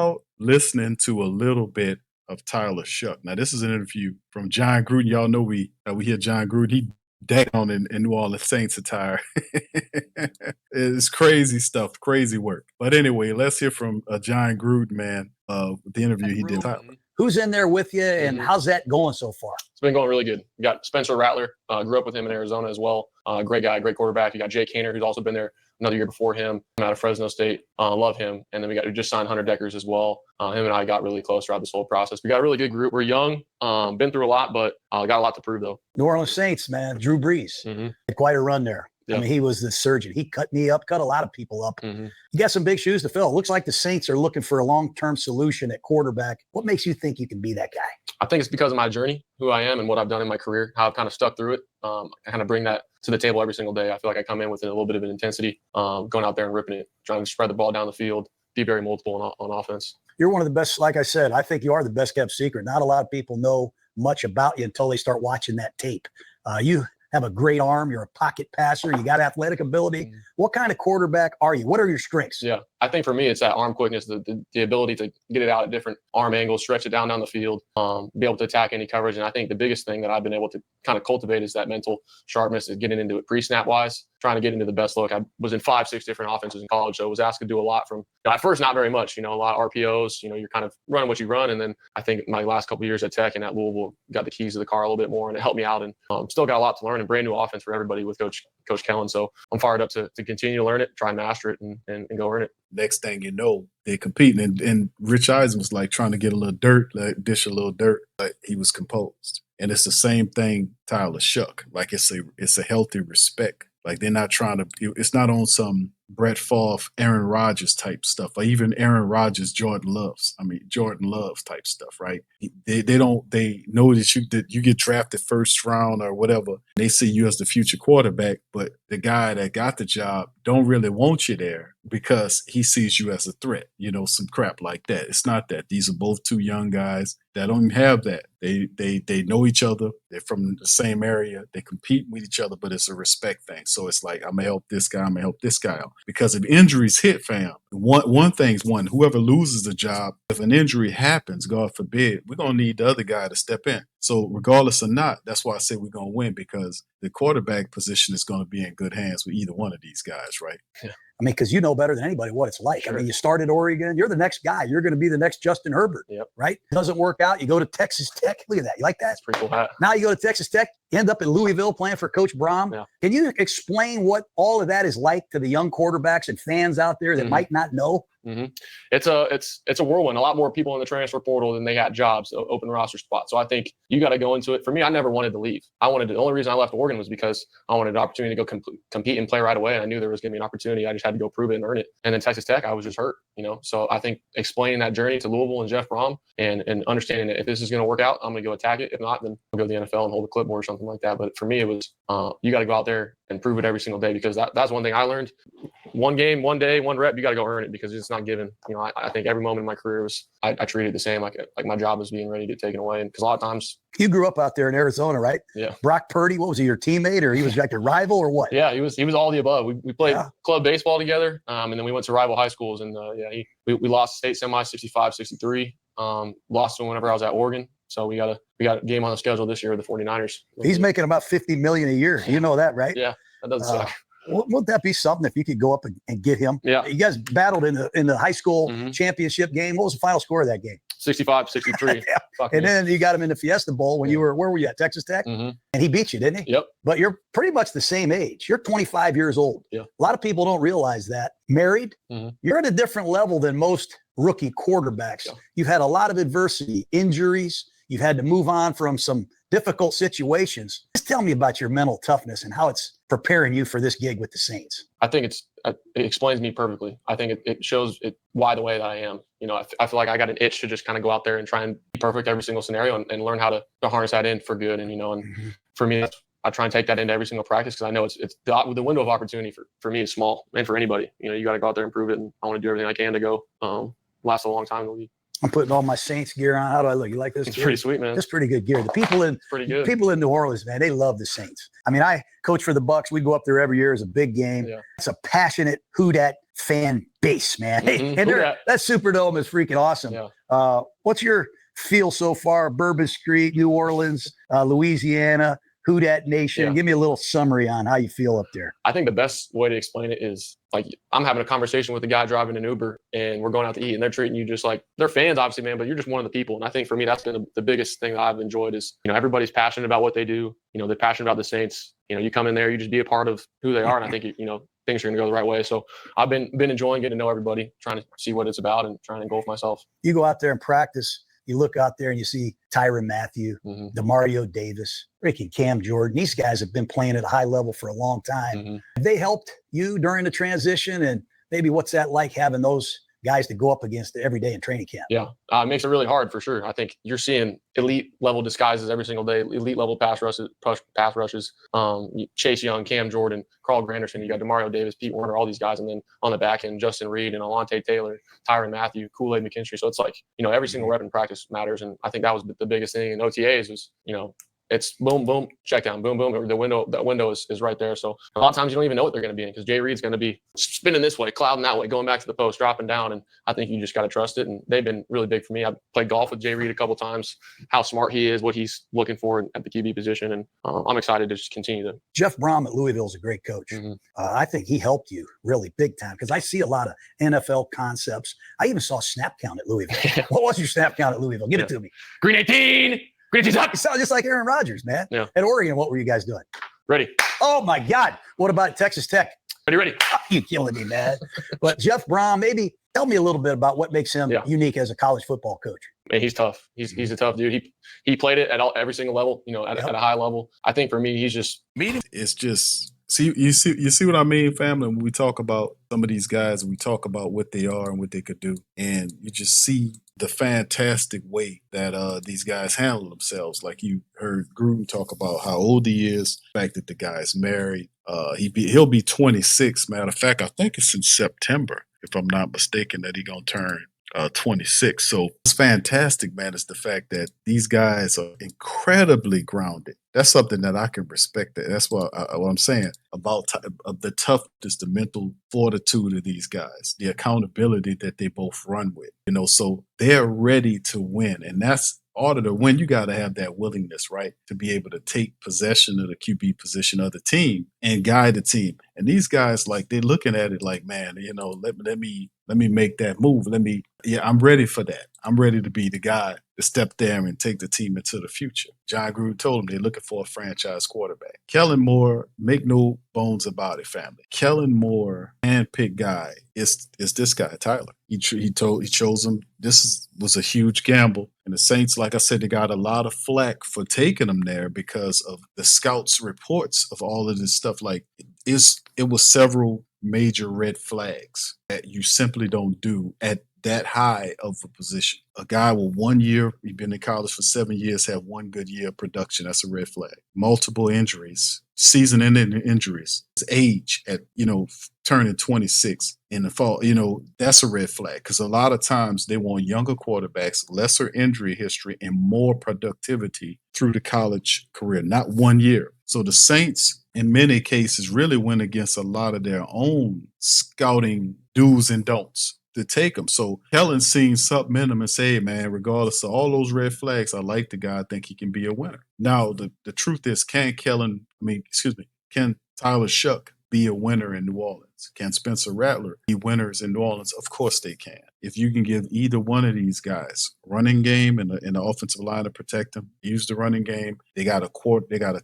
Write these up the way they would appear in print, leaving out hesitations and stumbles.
about listening to a little bit of Tyler Shough? Now, this is an interview from Jon Gruden. Y'all know we hear Jon Gruden. He down in New Orleans Saints attire. It's crazy stuff, crazy work. But anyway, let's hear from Jon Gruden, man, the interview he did. Who's in there with you, and how's that going so far? It's been going really good. You got Spencer Rattler, grew up with him in Arizona as well. Great guy, great quarterback. You got Jake Haener, who's also been there another year before him, out of Fresno State. Love him. And then we just signed Hunter Deckers as well. Him and I got really close throughout this whole process. We got a really good group. We're young, been through a lot, but got a lot to prove, though. New Orleans Saints, man, Drew Brees. Had quite a run there. Yep. I mean, he was the surgeon. He cut me up, cut a lot of people up. You got some big shoes to fill. It looks like the Saints are looking for a long-term solution at quarterback. What makes you think you can be that guy? I think it's because of my journey, who I am and what I've done in my career, how I've kind of stuck through it. I kind of bring that to the table every single day. I feel like I come in with a little bit of an intensity, going out there and ripping it, trying to spread the ball down the field, be very multiple on offense. You're one of the best. Like I said, I think you are the best kept secret. Not a lot of people know much about you until they start watching that tape. You have a great arm. You're a pocket passer. You got athletic ability. What kind of quarterback are you? What are your strengths? Yeah, I think for me, it's that arm quickness, the ability to get it out at different arm angles, stretch it down the field, be able to attack any coverage. And I think the biggest thing that I've been able to kind of cultivate is that mental sharpness, is getting into it pre-snap wise, trying to get into the best look. I was in 5-6 different offenses in college, so I was asked to do a lot from, at first, not very much, a lot of RPOs, you're kind of running what you run. And then I think my last couple of years at Tech and at Louisville got the keys to the car a little bit more, and it helped me out. And still got a lot to learn, and brand new offense for everybody with Coach Kellen. So I'm fired up to continue to learn it, try and master it, and go earn it. Next thing you know, they're competing. And Rich Eisen was like trying to get a little dirt, like dish a little dirt, but he was composed. And it's the same thing Tyler Shough. Like it's a healthy respect. Like they're not trying to, it's not on some Brett Favre, Aaron Rodgers type stuff, or even Aaron Rodgers, Jordan Love type stuff, right? They know that you get drafted first round or whatever. They see you as the future quarterback, but the guy that got the job don't really want you there because he sees you as a threat, some crap like that. It's not that. These are both two young guys that don't even have that. They know each other. They're from the same area. They compete with each other, but it's a respect thing. So it's like, I'm going to help this guy. I'm going to help this guy out. Because if injuries hit, fam, one thing's whoever loses the job, if an injury happens, God forbid, we're going to need the other guy to step in. So regardless or not, that's why I say we're going to win, because the quarterback position is going to be in good hands with either one of these guys, right? Yeah. I mean, because you know better than anybody what it's like. Sure. I mean, you start at Oregon, you're the next guy. You're going to be the next Justin Herbert, right? Doesn't work out, you go to Texas Tech. Look at that. You like that? That's pretty cool. Now you go to Texas Tech, you end up in Louisville playing for Coach Brom. Yeah. Can you explain what all of that is like to the young quarterbacks and fans out there that might not know? It's a whirlwind. A lot more people in the transfer portal than they got jobs, open roster spots. So I think you got to go into it. For me, I never wanted to leave. The only reason I left Oregon was because I wanted an opportunity to go compete and play right away. And I knew there was going to be an opportunity. I just had to go prove it and earn it. And then Texas Tech, I was just hurt, So I think explaining that journey to Louisville and Jeff Brom and understanding that if this is going to work out, I'm going to go attack it. If not, then I'll go to the NFL and hold a clipboard or something like that. But for me, it was you got to go out there and prove it every single day, because that's one thing I learned. One game, one day, one rep, you got to go earn it, because it's not given. I think every moment in my career I treated it the same, like my job was being ready to get taken away. And because a lot of times, you grew up out there in Arizona, right? Yeah. Brock Purdy, what was he, your teammate, or he was like a rival, or what? Yeah, he was all the above. We played club baseball together, and then we went to rival high schools. And we lost state semi 65-63. Lost to him whenever I was at Oregon. So we got a game on the schedule this year with the 49ers. He's making about $50 million a year. You know that, right? Yeah, that doesn't suck. Wouldn't that be something if you could go up and get him? Yeah. You guys battled in the high school championship game. What was the final score of that game? 65-63. And then you got him in the Fiesta Bowl when you were, where were you at, Texas Tech? And he beat you, didn't he? Yep. But you're pretty much the same age. You're 25 years old. Yeah. A lot of people don't realize that. Married, you're at a different level than most rookie quarterbacks. Yeah. You've had a lot of adversity, injuries. You've had to move on from some difficult situations. Just tell me about your mental toughness and how it's preparing you for this gig with the Saints. I think it explains me perfectly. I think it shows why the way that I am. I feel like I got an itch to just kind of go out there and try and be perfect every single scenario and learn how to harness that in for good. And, for me, I try and take that into every single practice, because I know it's the window of opportunity for me is small, and for anybody. You got to go out there and prove it. And I want to do everything I can to go last a long time in the league. I'm putting all my Saints gear on. How do I look? You like this? It's pretty sweet, man. It's pretty good gear. The people in New Orleans, man, they love the Saints. I mean, I coach for the Bucks. We go up there every year. It's a big game. Yeah. It's a passionate Who Dat fan base, man. Mhm. And Who dat? that Superdome is freaking awesome. Yeah. What's your feel so far? Bourbon Street, New Orleans, Louisiana, Who Dat Nation. Yeah. Give me a little summary on how you feel up there. I think the best way to explain it is like I'm having a conversation with a guy driving an Uber and we're going out to eat and they're treating you just like they're fans, obviously, man, but you're just one of the people. And I think for me, that's been the biggest thing that I've enjoyed is, everybody's passionate about what they do. They're passionate about the Saints. You come in there, you just be a part of who they are. And I think, things are going to go the right way. So I've been enjoying getting to know everybody, trying to see what it's about and trying to engulf myself. You go out there and practice. You look out there and you see Tyrann Mathieu, DeMario Davis, freaking Cam Jordan. These guys have been playing at a high level for a long time. Have they helped you during the transition? And maybe what's that like having those guys to go up against every day in training camp? Yeah, it makes it really hard for sure. I think you're seeing elite level disguises every single day, elite level pass rushes. Chase Young, Cam Jordan, Carl Granderson, you got DeMario Davis, Pete Werner, all these guys. And then on the back end, Justin Reed and Alontae Taylor, Tyrann Mathieu, Kool-Aid McKinstry. So it's like, every single rep in practice matters. And I think that was the biggest thing in OTAs was, it's boom, boom, check down, boom, boom. That window is right there. So a lot of times you don't even know what they're going to be in because Jay Reed's going to be spinning this way, clouding that way, going back to the post, dropping down. And I think you just got to trust it. And they've been really big for me. I've played golf with Jay Reed a couple of times, how smart he is, what he's looking for at the QB position. And I'm excited to just continue to. Jeff Brom at Louisville is a great coach. I think he helped you really big time because I see a lot of NFL concepts. I even saw snap count at Louisville. What was your snap count at Louisville? Give it to me. Green 18. Green 18's up. You sound just like Aaron Rodgers, man. Yeah. At Oregon, what were you guys doing? Ready. Oh, my God. What about Texas Tech? Ready. You're killing me, man. But Jeff Brom, maybe tell me a little bit about what makes him unique as a college football coach. Man, he's tough. He's a tough dude. He played it at every single level, at a high level. I think for me, he's just. It's just. See, you see what I mean, family? When we talk about some of these guys, we talk about what they are and what they could do. And you just see the fantastic way that these guys handle themselves. Like you heard Gruden talk about how old he is, the fact that the guy's married. He'll be 26. Matter of fact, I think it's in September, if I'm not mistaken, that he's going to turn 26. So it's fantastic, man, is the fact that these guys are incredibly grounded. That's something that I can respect. That's what I'm saying about the toughness, the mental fortitude of these guys, the accountability that they both run with. So they're ready to win. And that's order to win. You got to have that willingness, right, to be able to take possession of the QB position of the team and guide the team. And these guys, like, they're looking at it like, man, let me make that move. I'm ready for that. I'm ready to be the guy to step there and take the team into the future. Jon Gruden told them they're looking for a franchise quarterback. Kellen Moore, make no bones about it, family. Kellen Moore, handpicked guy, is this guy, Tyler. He chose him. Was a huge gamble. And the Saints, like I said, they got a lot of flack for taking him there because of the scouts' reports of all of this stuff. Like, it was several major red flags that you simply don't do at that high of a position. A guy with 1 year, he's been in college for 7 years, had one good year of production. That's a red flag. Multiple injuries, season-ending injuries. His age at, turning 26 in the fall, that's a red flag because a lot of times they want younger quarterbacks, lesser injury history, and more productivity through the college career, not 1 year. So the Saints, in many cases, really went against a lot of their own scouting do's and don'ts to take him. So Kellen's seen something in him and say, hey, man, regardless of all those red flags, I like the guy. I think he can be a winner. Now, the truth is, can Tyler Shough be a winner in New Orleans? Can Spencer Rattler be winners in New Orleans? Of course they can. If you can give either one of these guys running game and the offensive line to protect them, use the running game. They got a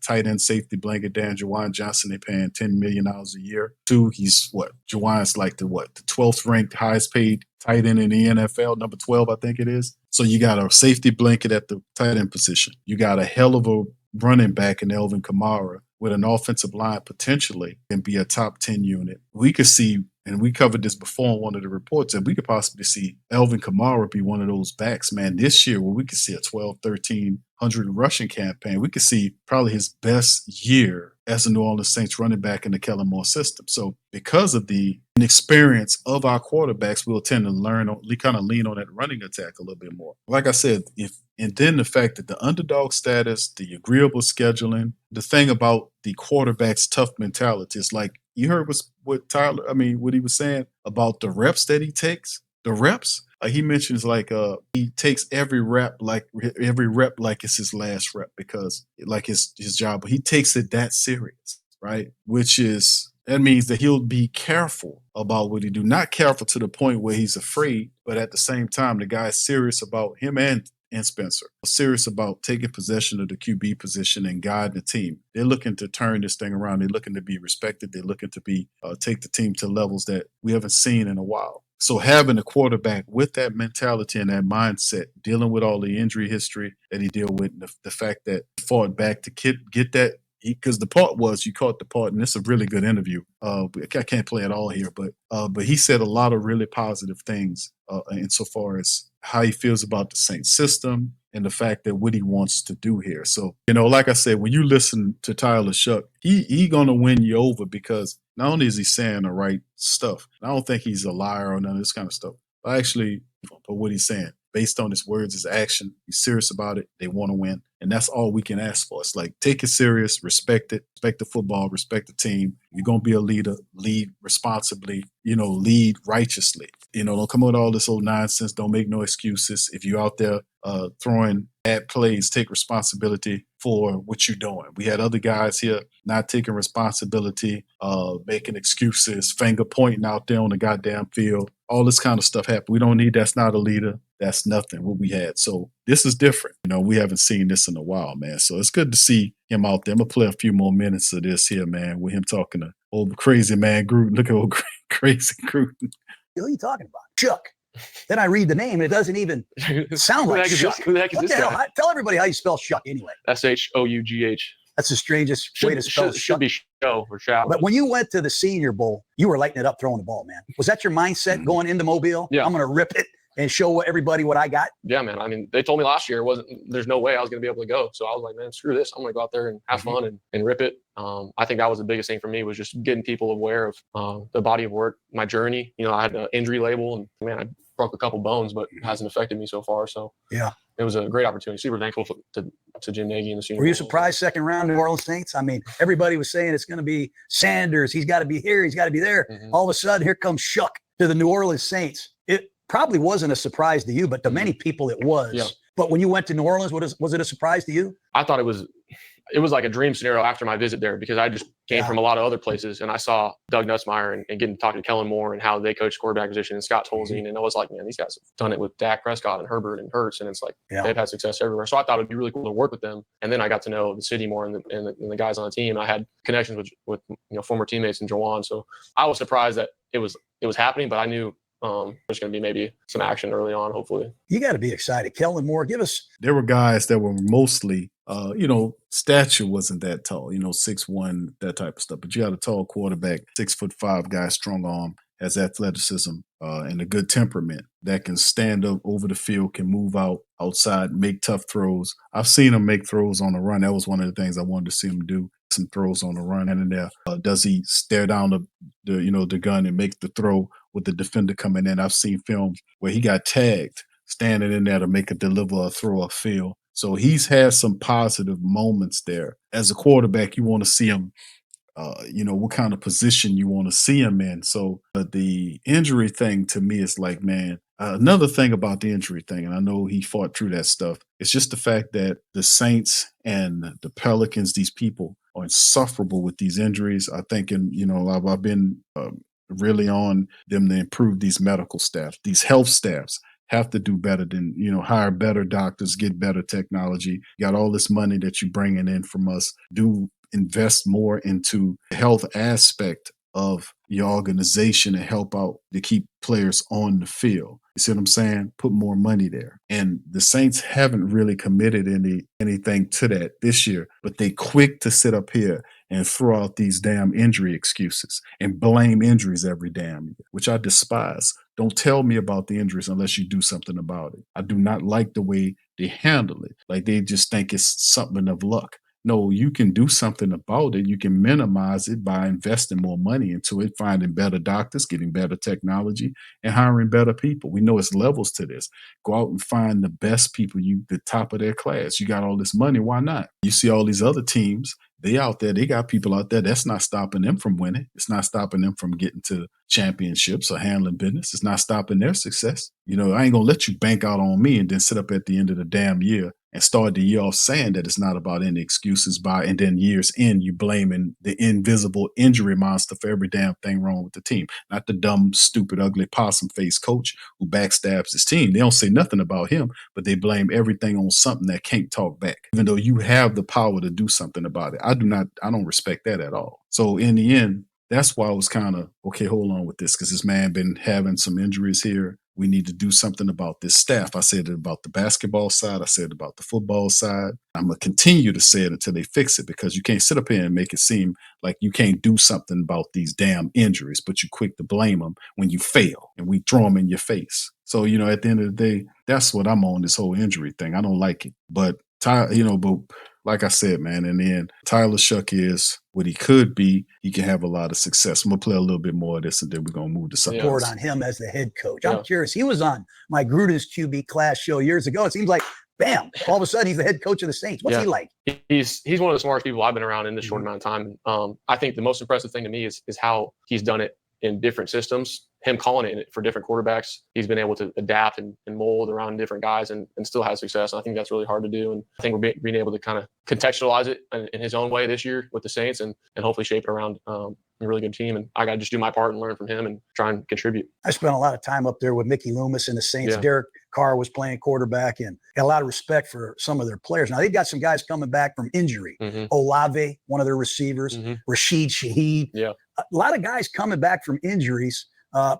tight end safety blanket there, Juwan Johnson. They're paying $10 million a year. Juwan's like the 12th ranked highest paid tight end in the NFL, number 12, I think it is. So you got a safety blanket at the tight end position. You got a hell of a running back in Alvin Kamara with an offensive line potentially and be a top 10 unit. We could see, and we covered this before in one of the reports, that we could possibly see Alvin Kamara be one of those backs, man, this year where we could see a 1,200, 1,300 rushing campaign. We could see probably his best year as a New Orleans Saints running back in the Kellen Moore system. So because of the inexperience of our quarterbacks, we'll tend to kind of lean on that running attack a little bit more. Like I said, and then the fact that the underdog status, the agreeable scheduling, the thing about the quarterback's tough mentality is like, you heard what he was saying about the reps that he takes. The reps, he mentions like he takes every rep like it's his last rep, because like his job, but he takes it that serious, right? That means that he'll be careful about what he do. Not careful to the point where he's afraid, but at the same time, the guy's serious about him and Spencer, serious about taking possession of the QB position and guiding the team. They're looking to turn this thing around. They're looking to be respected. They're looking to take the team to levels that we haven't seen in a while. So having a quarterback with that mentality and that mindset, dealing with all the injury history that he dealt with, the fact that he fought back to get that, because the part was, you caught the part, and it's a really good interview. I can't play it all here, but he said a lot of really positive things insofar as how he feels about the Saints system and the fact that what he wants to do here. So, like I said, when you listen to Tyler Shough, he gonna win you over, because not only is he saying the right stuff, I don't think he's a liar or none of this kind of stuff, but what he's saying, based on his words, his action, he's serious about it. They want to win. And that's all we can ask for. It's like, take it serious, respect it, respect the football, respect the team. You're going to be a leader, lead responsibly, lead righteously. Don't come with all this old nonsense. Don't make no excuses. If you're out there throwing bad plays, take responsibility for what you're doing. We had other guys here not taking responsibility, making excuses, finger pointing out there on the goddamn field. All this kind of stuff happened. We don't need, that's not a leader. That's nothing what we had. So this is different. We haven't seen this in a while, man. So it's good to see him out there. I'm going to play a few more minutes of this here, man, with him talking to old crazy man Gruden. Look at old crazy Gruden. What are you talking about? Shough. Then I read the name, and it doesn't even sound like Shough. Who the heck is this guy? Tell everybody how you spell Shough anyway. Shough. That's the strangest way to spell Shough. Should be Shough or Shough. But when you went to the Senior Bowl, you were lighting it up throwing the ball, man. Was that your mindset going into Mobile? Yeah. I'm going to rip it and show everybody what I got? Yeah, man. I mean, they told me last year there's no way I was going to be able to go. So I was like, man, screw this. I'm going to go out there and have fun and rip it. I think that was the biggest thing for me, was just getting people aware of the body of work, my journey. I had an injury label, and man, I broke a couple bones, but it hasn't affected me so far. So yeah, it was a great opportunity. Super thankful to Jim Nagy and the Senior Bowl. Were you Bowl. surprised second round New Orleans Saints? I mean, everybody was saying it's going to be Sanders. He's got to be here. He's got to be there. All of a sudden, here comes Shough to the New Orleans Saints. It probably wasn't a surprise to you, but to many people it was. Yeah. But when you went to New Orleans, was it a surprise to you? I thought it was like a dream scenario after my visit there, because I just came from a lot of other places, and I saw Doug Nussmeier and getting to talk to Kellen Moore and how they coach quarterback position, and Scott Tolzien. And I was like, man, these guys have done it with Dak Prescott and Herbert and Hurts. And it's like, they've had success everywhere. So I thought it'd be really cool to work with them. And then I got to know the city more and the guys on the team. I had connections with former teammates in Jawan. So I was surprised that it was happening, but I knew there's going to be maybe some action early on, hopefully. You got to be excited. Kellen Moore, give us. There were guys that were mostly, stature wasn't that tall, 6'1", that type of stuff. But you had a tall quarterback, 6'5" guy, strong arm, has athleticism and a good temperament that can stand up over the field, can move outside, make tough throws. I've seen him make throws on the run. That was one of the things I wanted to see him do, some throws on the run. And in there, does he stare down the gun and make the throw with the defender coming in? I've seen films where he got tagged standing in there to deliver a throw upfield. So he's had some positive moments there. As a quarterback, you want to see him, what kind of position you want to see him in. So the injury thing to me is like, man, another thing about the injury thing, and I know he fought through that stuff, it's just the fact that the Saints and the Pelicans, these people, are insufferable with these injuries. I think, I've been really on them to improve these medical staff, these health staffs. Have to do better than, hire better doctors, get better technology. You got all this money that you're bringing in from us. Do invest more into the health aspect of your organization and help out to keep players on the field. You see what I'm saying? Put more money there. And the Saints haven't really committed anything to that this year, but they quick to sit up here and throw out these damn injury excuses and blame injuries every damn year, which I despise. Don't tell me about the injuries unless you do something about it. I do not like the way they handle it. Like they just think it's something of luck. No, you can do something about it. You can minimize it by investing more money into it, finding better doctors, getting better technology, and hiring better people. We know it's levels to this. Go out and find the best people, the top of their class. You got all this money, why not? You see all these other teams, they out there, they got people out there. That's not stopping them from winning. It's not stopping them from getting to championships or handling business. It's not stopping their success. You know, I ain't gonna let you bank out on me and then sit up at the end of the damn year and start the year off saying that it's not about any excuses and then years in, you blaming the invisible injury monster for every damn thing wrong with the team. Not the dumb, stupid, ugly possum-faced coach who backstabs his team. They don't say nothing about him, but they blame everything on something that can't talk back, even though you have the power to do something about it. I don't respect that at all. So in the end, that's why I was kind of, okay, hold on with this, because this man been having some injuries here. We need to do something about this staff. I said it about the basketball side. I said it about the football side. I'm going to continue to say it until they fix it, because you can't sit up here and make it seem like you can't do something about these damn injuries, but you're quick to blame them when you fail and we throw them in your face. So, you know, at the end of the day, that's what I'm on, this whole injury thing. I don't like it. But, but like I said, man, in the end, Tyler Shough is what he could be. He can have a lot of success. I'm going to play a little bit more of this, and then we're going to move to something Report else. on him as the head coach. I'm curious. He was on my Gruden's QB class show years ago. It seems like, bam, all of a sudden he's the head coach of the Saints. What's he like? He's one of the smartest people I've been around in this short amount of time. I think the most impressive thing to me is how he's done it in different systems. Him calling it for different quarterbacks, he's been able to adapt and mold around different guys and still have success. And I think that's really hard to do. And I think we're being able to kind of contextualize it in his own way this year with the Saints and hopefully shape it around a really good team. And I got to just do my part and learn from him and try and contribute. I spent a lot of time up there with Mickey Loomis and the Saints. Yeah. Derek Carr was playing quarterback, and got a lot of respect for some of their players. Now, they've got some guys coming back from injury. Olave, one of their receivers, Rashid Shaheed. Yeah. A lot of guys coming back from injuries.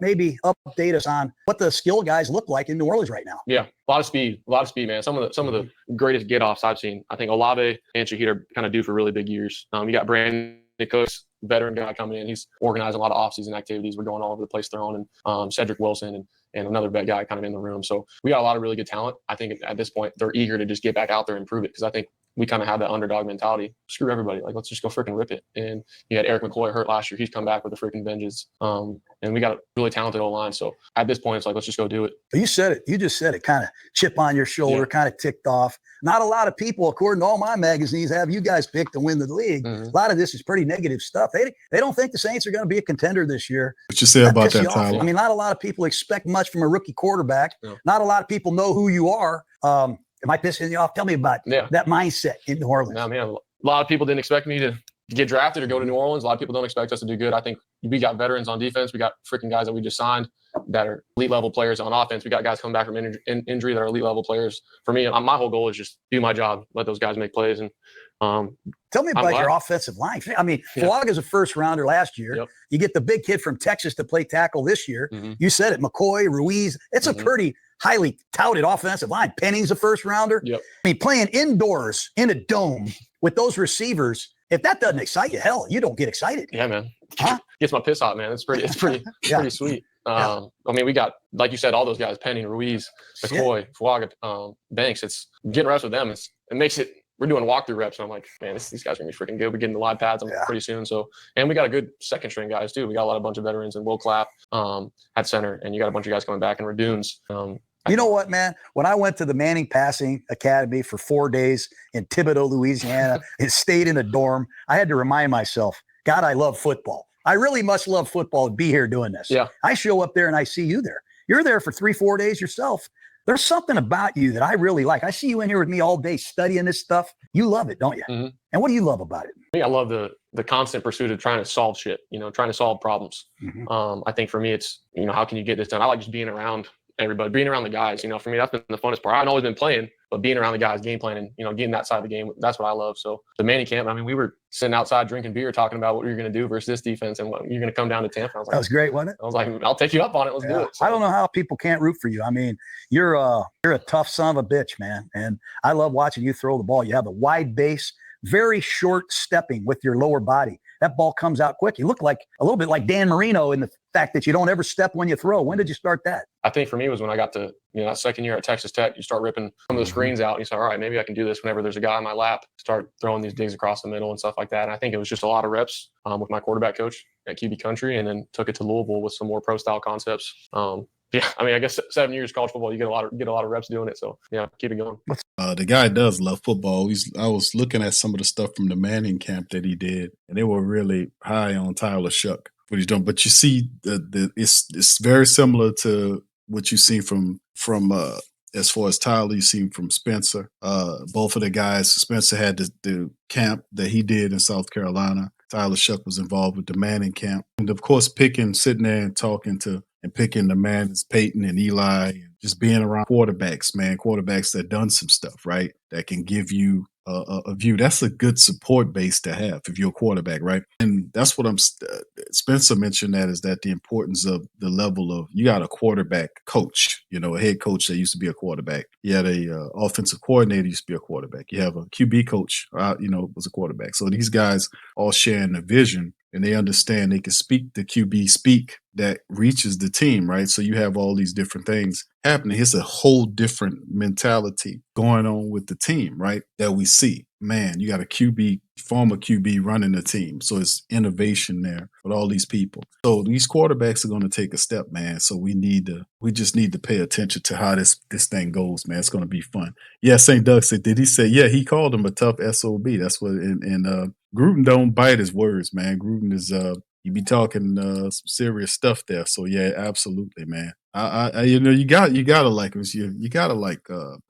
Maybe update us on what the skill guys look like in New Orleans right now. Yeah, a lot of speed, man. Some of the greatest get-offs I've seen. I think Olave and Shaheed are kind of due for really big years. You got Brandon Cooks, veteran guy coming in. He's organizing a lot of off-season activities. We're going all over the place throwing, and Cedric Wilson and another vet guy kind of in the room. So we got a lot of really good talent. I think at this point they're eager to just get back out there and prove it, because I think we kind of have that underdog mentality. Screw everybody. Like, let's just go freaking rip it. And you had Eric McCoy hurt last year. He's come back with a freaking vengeance. And we got a really talented O-line. So at this point, it's like, let's just go do it. You said it. You just said it. Kind of chip on your shoulder, kind of ticked off. Not a lot of people, according to all my magazines, have you guys picked to win the league. A lot of this is pretty negative stuff. They don't think the Saints are going to be a contender this year. What you say about that, Tyler? I mean, not a lot of people expect much from a rookie quarterback. Not a lot of people know who you are. Am I pissing you off? Tell me about that mindset in New Orleans. No, man, a lot of people didn't expect me to get drafted or go to New Orleans. A lot of people don't expect us to do good. I think we got veterans on defense. We got freaking guys that we just signed that are elite level players on offense. We got guys coming back from injury that are elite level players. For me, my whole goal is just do my job, let those guys make plays. And tell me about your offensive line. I mean, Fuaga's a first rounder last year. You get the big kid from Texas to play tackle this year. You said it, McCoy, Ruiz. It's a pretty highly touted offensive line. Penning's a first rounder. I mean, playing indoors in a dome with those receivers, if that doesn't excite you, hell, you don't get excited. Yeah, man. Gets my piss hot, man. It's pretty sweet. I mean, we got, like you said, all those guys, Penning, Ruiz, McCoy, Fuaga, Banks. It's getting reps with them. It makes it, we're doing walkthrough reps, and I'm like, man, these guys are going to be freaking good. We're getting the live pads pretty soon. So, and we got a good second string guys too. We got a bunch of veterans, and Will Clapp at center, and you got a bunch of guys coming back in Radunes. You know what, man? When I went to the Manning Passing Academy for 4 days in Thibodaux, Louisiana, and stayed in a dorm, I had to remind myself, God, I love football. I really must love football to be here doing this. Yeah. I show up there and I see you there. You're there for 3-4 days yourself. There's something about you that I really like. I see you in here with me all day studying this stuff. You love it, don't you? And what do you love about it? I think I love the constant pursuit of trying to solve shit, trying to solve problems. I think for me, it's, how can you get this done? I like just being around everybody, being around the guys. For me, that's been the funnest part. I've always been playing, but being around the guys, game planning, getting that side of the game, that's what I love. So the Manning camp, I mean, we were sitting outside drinking beer, talking about what we were going to do versus this defense and what you're going to come down to Tampa. I was like, that was great, wasn't it? I was like, I'll take you up on it. Let's do it. So, I don't know how people can't root for you. I mean, you're a tough son of a bitch, man. And I love watching you throw the ball. You have a wide base. very short stepping with your lower body. That ball comes out quick. You look like a little bit like Dan Marino in the fact that you don't ever step when you throw. When did you start that? I think for me was when I got to, that second year at Texas Tech, you start ripping some of the screens out and you say, all right, maybe I can do this whenever there's a guy in my lap, start throwing these digs across the middle and stuff like that. And I think it was just a lot of reps with my quarterback coach at QB Country, and then took it to Louisville with some more pro style concepts. Yeah, I mean, I guess 7 years college football, you get a lot of reps doing it. So yeah, keep it going. The guy does love football. I was looking at some of the stuff from the Manning camp that he did, and they were really high on Tyler Shough, what he's doing. But you see, it's very similar to what you see from as far as Tyler, you see from Spencer. Both of the guys, Spencer had the camp that he did in South Carolina. Tyler Shough was involved with the Manning camp. And of course, sitting there and talking to and picking the Mannings, Peyton and Eli, and just being around quarterbacks, quarterbacks that done some stuff, right? That can give you a view. That's a good support base to have if you're a quarterback, right? And that's what Spencer mentioned, that is that the importance of the level of, you got a quarterback coach, a head coach that used to be a quarterback. You had a offensive coordinator used to be a quarterback. You have a QB coach, was a quarterback. So these guys all sharing the vision, and they understand they can speak the QB speak that reaches the team, right? So you have all these different things happening. It's a whole different mentality going on with the team, right? That we see. Man, you got a former QB running the team. So it's innovation there with all these people. So these quarterbacks are going to take a step, man. So we just need to pay attention to how this thing goes, man. It's going to be fun. Yeah, St. Doug said, did he say, yeah, he called him a tough SOB. That's what, and Gruden don't bite his words, man. Gruden is, you be talking some serious stuff there. So yeah, absolutely, man. You gotta like him. You gotta like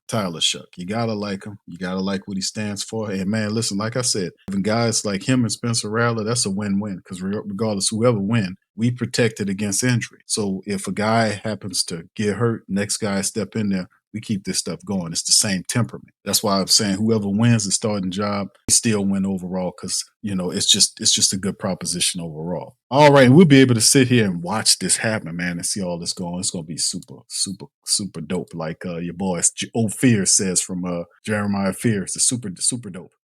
Tyler Shough. You gotta like him. You gotta like what he stands for. And man, listen, like I said, even guys like him and Spencer Rattler, that's a win-win, because regardless, whoever win, we protected against injury. So if a guy happens to get hurt, next guy step in there, we keep this stuff going. It's the same temperament. That's why I'm saying whoever wins the starting job, we still win overall, because it's just a good proposition overall. All right, we'll be able to sit here and watch this happen, man, and see all this going. It's gonna be super, super, super dope. Like your boy Old Fear says from Jeremiah Fears, the super dope.